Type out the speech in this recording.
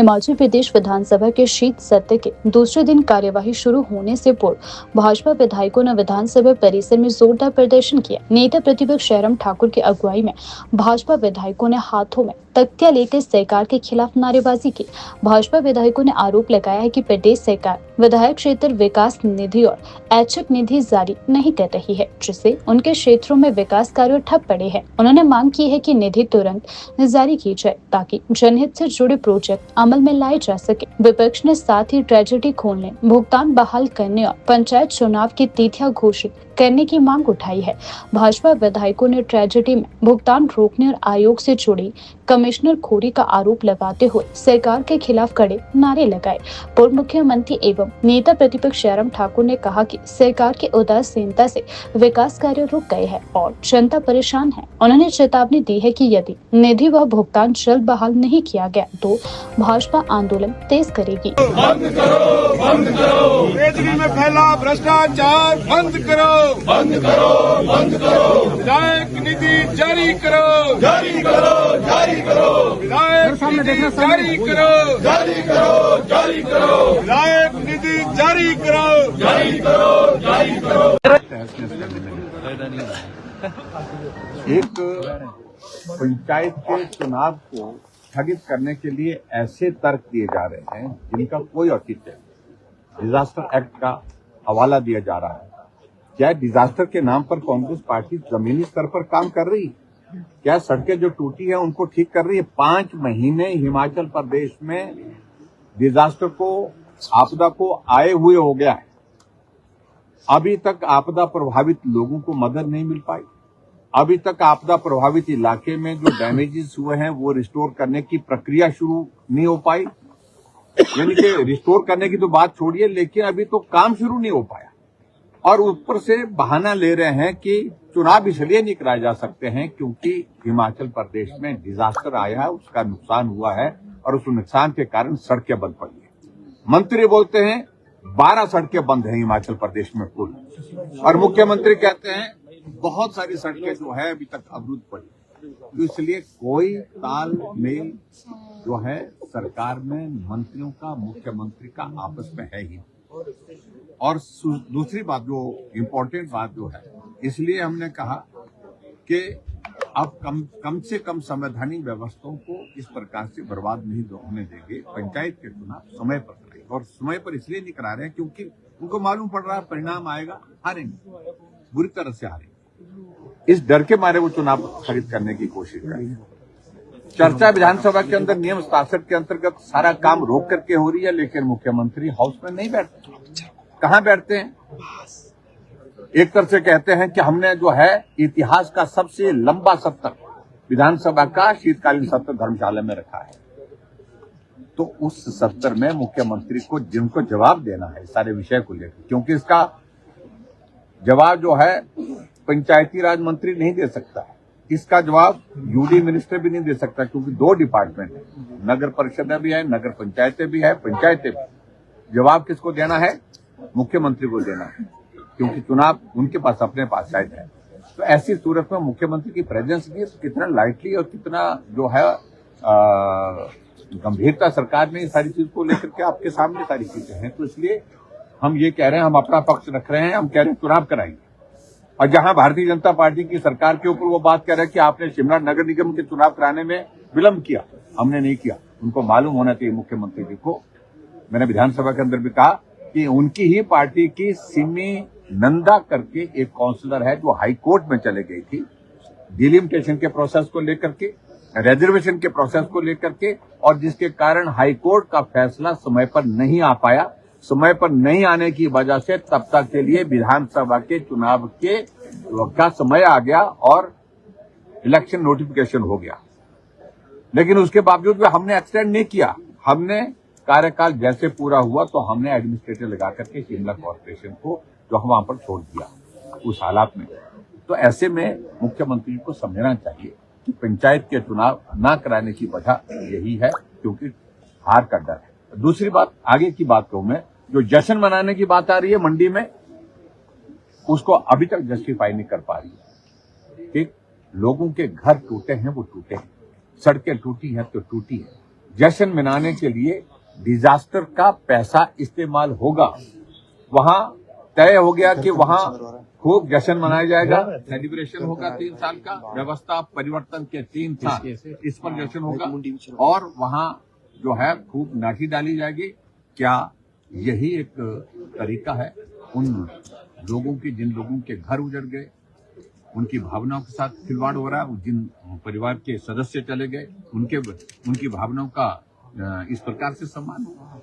हिमाचल प्रदेश विधानसभा के शीत सत्र के दूसरे दिन कार्यवाही शुरू होने से पूर्व भाजपा विधायकों ने विधानसभा परिसर में जोरदार प्रदर्शन किया। नेता प्रतिपक्ष जयराम ठाकुर की अगुवाई में भाजपा विधायकों ने हाथों में तख्तियां लेकर सरकार के खिलाफ नारेबाजी की। भाजपा विधायकों ने आरोप लगाया है कि प्रदेश सरकार विधायक क्षेत्र विकास निधि और ऐच्छिक निधि जारी नहीं कर रही है, जिससे उनके क्षेत्रों में विकास कार्य ठप पड़े हैं। उन्होंने मांग की है कि निधि तुरंत जारी की जाए ताकि जनहित से जुड़े प्रोजेक्ट अमल में लाए जा सके। विपक्ष ने साथ ही ट्रेजेडी खोलने, भुगतान बहाल करने और पंचायत चुनाव की तिथियां घोषित करने की मांग उठाई है। भाजपा विधायकों ने ट्रेजेडी में भुगतान रोकने और आयोग से जुड़ी कमिश्नर खोरी का आरोप लगाते हुए सरकार के खिलाफ कड़े नारे लगाए। पूर्व मुख्यमंत्री एवं नेता प्रतिपक्ष जयराम ठाकुर ने कहा कि सरकार की उदासीनता से विकास कार्य रुक गए हैं और जनता परेशान है। उन्होंने चेतावनी दी है कि यदि निधि व भुगतान जल्द बहाल नहीं किया गया तो भाजपा आंदोलन तेज करेगी। बंद करो, बंद करो। ट्रेजरी में फैला भ्रष्टाचार बंद करो, बंद करो, बंद करो। विधायक निधि जारी करो, जारी करो, जारी करो। विधायक निधि जारी करो, जारी करो, जारी करो। विधायक निधि जारी करो, जारी करो, जारी करो। एक पंचायत के चुनाव को स्थगित करने के लिए ऐसे तर्क दिए जा रहे हैं जिनका कोई औचित्य नहीं। डिजास्टर एक्ट का हवाला दिया जा रहा है। क्या डिजास्टर के नाम पर कांग्रेस पार्टी जमीनी स्तर पर काम कर रही है? क्या सड़कें जो टूटी है उनको ठीक कर रही है? 5 महीने हिमाचल प्रदेश में डिजास्टर को, आपदा को आए हुए हो गया है। अभी तक आपदा प्रभावित लोगों को मदद नहीं मिल पाई। अभी तक आपदा प्रभावित इलाके में जो डैमेजेस हुए हैं वो रिस्टोर करने की प्रक्रिया शुरू नहीं हो पाई। यानी कि रिस्टोर करने की तो बात छोड़िए, लेकिन अभी तो काम शुरू नहीं हो पाया। और ऊपर से बहाना ले रहे हैं कि चुनाव इसलिए नहीं कराए जा सकते हैं क्योंकि हिमाचल प्रदेश में डिजास्टर आया है, उसका नुकसान हुआ है और उस नुकसान के कारण सड़कें बंद पड़ी है। मंत्री बोलते हैं 12 सड़कें बंद हैं हिमाचल प्रदेश में कुल, और मुख्यमंत्री कहते हैं बहुत सारी सड़कें जो है अभी तक अवरुद्ध पड़ी। तो इसलिए कोई तालमेल जो है सरकार में मंत्रियों का, मुख्यमंत्री का आपस में है ही। और दूसरी बात, जो इम्पोर्टेंट बात जो है, इसलिए हमने कहा कि अब कम से कम संवैधानिक व्यवस्थाओं को इस प्रकार से बर्बाद नहीं होने देंगे। पंचायत के चुनाव समय पर कराएंगे, और समय पर इसलिए नहीं करा रहे हैं क्योंकि उनको मालूम पड़ रहा है परिणाम आएगा, हारेंगे, बुरी तरह से हारेंगे। इस डर के मारे वो चुनाव स्थगित करने की कोशिश करेंगे। चर्चा विधानसभा के अंदर नियम 67 के अंतर्गत सारा काम रोक करके हो रही है, लेकिन मुख्यमंत्री हाउस में नहीं बैठते। कहां बैठते हैं? एक तरफ से कहते हैं कि हमने जो है इतिहास का सबसे लंबा सत्र विधानसभा का शीतकालीन सत्र धर्मशाला में रखा है। तो उस सत्र में मुख्यमंत्री को जिनको जवाब देना है सारे विषय को लेकर, क्योंकि इसका जवाब जो है पंचायती राज मंत्री नहीं दे सकता है, इसका जवाब यूडी मिनिस्टर भी नहीं दे सकता, क्योंकि 2 डिपार्टमेंट है, नगर परिषदें भी है, नगर पंचायतें भी है, पंचायतें भी। जवाब किसको देना है? मुख्यमंत्री को देना है, क्योंकि चुनाव उनके पास, अपने पास शायद है। तो ऐसी सूरत में मुख्यमंत्री की प्रेजेंस भी कितना लाइटली और कितना जो है गंभीरता सरकार ने सारी चीज को लेकर के आपके सामने सारी चीजें हैं। तो इसलिए हम ये कह रहे हैं, हम अपना पक्ष रख रहे हैं, हम कह रहे हैं चुनाव कराएंगे। और जहां भारतीय जनता पार्टी की सरकार के ऊपर वो बात कह रहे हैं कि आपने शिमला नगर निगम के चुनाव कराने में विलंब किया, हमने नहीं किया। उनको मालूम होना चाहिए मुख्यमंत्री जी को। मैंने विधानसभा के अंदर भी कहा कि उनकी ही पार्टी की सिमी नंदा करके एक काउंसलर है जो हाई कोर्ट में चले गई थी डिलिमिटेशन के प्रोसेस को लेकर के, रिजर्वेशन के प्रोसेस को लेकर के, और जिसके कारण हाई कोर्ट का फैसला समय पर नहीं आ पाया। समय पर नहीं आने की वजह से तब तक के लिए विधानसभा के चुनाव के का समय आ गया और इलेक्शन नोटिफिकेशन हो गया। लेकिन उसके बावजूद भी हमने एक्सटेंड नहीं किया। हमने कार्यकाल जैसे पूरा हुआ तो हमने एडमिनिस्ट्रेटर लगा करके शिमला कॉर्पोरेशन को जो हम वहां पर छोड़ दिया उस हालात में। तो ऐसे में मुख्यमंत्री को समझना चाहिए कि पंचायत के चुनाव न कराने की वजह यही है, क्योंकि हार का डर है। दूसरी बात, आगे की बात कहूं मैं, जो जश्न मनाने की बात आ रही है मंडी में, उसको अभी तक जस्टिफाई नहीं कर पा रही है। कि लोगों के घर टूटे हैं वो टूटे हैं, सड़कें टूटी हैं तो टूटी है, जश्न मनाने के लिए डिजास्टर का पैसा इस्तेमाल होगा। वहां तय हो गया कि वहां खूब जश्न मनाया जाएगा, सेलिब्रेशन होगा 3 साल का, व्यवस्था परिवर्तन के 3 साल इस पर जश्न होगा और वहां जो है खूब नाटी डाली जाएगी। क्या यही एक तरीका है उन लोगों की जिन लोगों के घर उजड़ गए, उनकी भावनाओं के साथ खिलवाड़ हो रहा है, जिन परिवार के सदस्य चले गए उनकी भावनाओं का इस प्रकार से सम्मान हो?